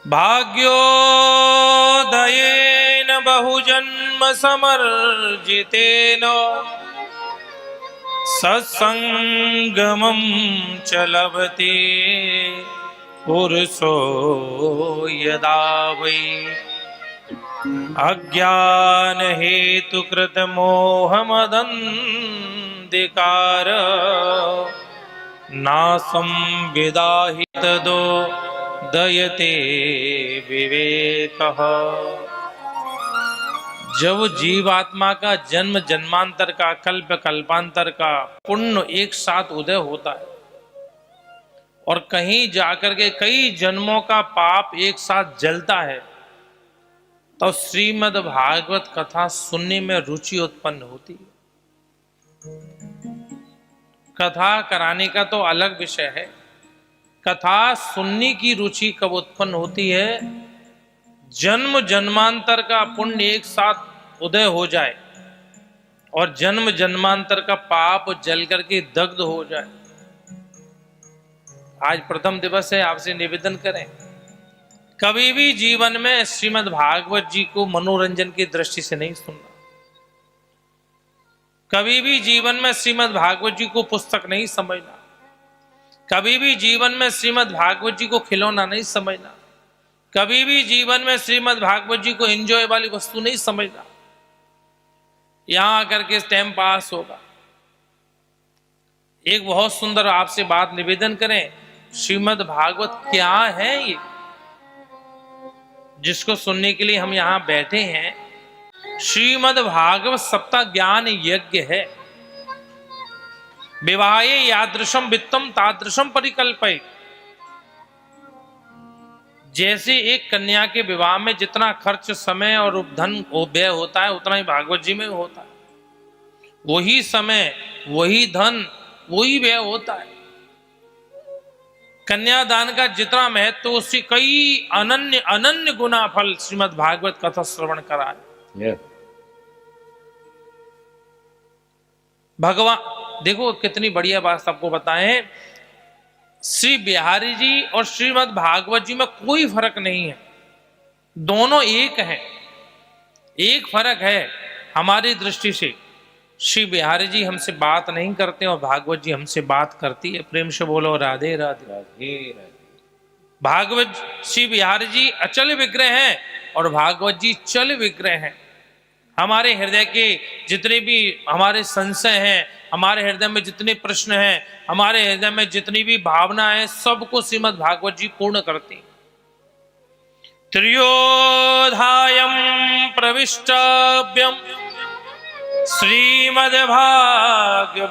भाग्योदयेन बहुजन्म समर्जितेन सत्संगमं च लभते पुरुषो यदा वै अज्ञान हेतुकृत मोहमदन्धिकार नासं विदाहि तदो दयते विवेकः। जब जीवात्मा का जन्म जन्मांतर का कल्प कल्पांतर का पुण्य एक साथ उदय होता है और कहीं जाकर के कई जन्मों का पाप एक साथ जलता है, तो श्रीमद् भागवत कथा सुनने में रुचि उत्पन्न होती है। कथा कराने का तो अलग विषय है, कथा सुनने की रुचि कब उत्पन्न होती है? जन्म जन्मांतर का पुण्य एक साथ उदय हो जाए और जन्म जन्मांतर का पाप जल करके दग्ध हो जाए। आज प्रथम दिवस है, आपसे निवेदन करें, कभी भी जीवन में श्रीमद् भागवत जी को मनोरंजन की दृष्टि से नहीं सुनना। कभी भी जीवन में श्रीमद् भागवत जी को पुस्तक नहीं समझना। कभी भी जीवन में श्रीमद् भागवत जी को खिलौना नहीं समझना। कभी भी जीवन में श्रीमद् भागवत जी को एंजॉय वाली वस्तु नहीं समझना। यहां आकर के टाइम पास होगा। एक बहुत सुंदर आपसे बात निवेदन करें, श्रीमद् भागवत क्या है ये जिसको सुनने के लिए हम यहां बैठे हैं? श्रीमद् भागवत सप्ताह ज्ञान यज्ञ है। विवाहे यादृशम वित्तम तादृशम परिकल्पय। जैसे एक कन्या के विवाह में जितना खर्च समय और धन व्यय होता है, उतना ही भागवत जी में होता है। वही समय, वही धन, वही व्यय होता है। कन्यादान का जितना महत्व, उससे कई अनन्य अनन्य गुना फल श्रीमद् भागवत कथा श्रवण कराए। भगवान देखो कितनी बढ़िया बात सबको बताएं, श्री बिहारी जी और श्रीमद् भागवत जी में कोई फर्क नहीं है, दोनों एक हैं। एक फर्क है हमारी दृष्टि से, श्री बिहारी जी हमसे बात नहीं करते और भागवत जी हमसे बात करती है। प्रेम से बोलो राधे राधे राधे राधे। भागवत श्री बिहारी जी अचल विग्रह हैं और भागवत जी चल विग्रह हैं। हमारे हृदय के जितने भी हमारे संशय हैं, हमारे हृदय में जितने प्रश्न हैं, हमारे हृदय में जितनी भी भावना है, सबको श्रीमद् भागवत जी पूर्ण करती। त्रियोधायम प्रविष्टव्यम श्रीमद् भागवतार्णवम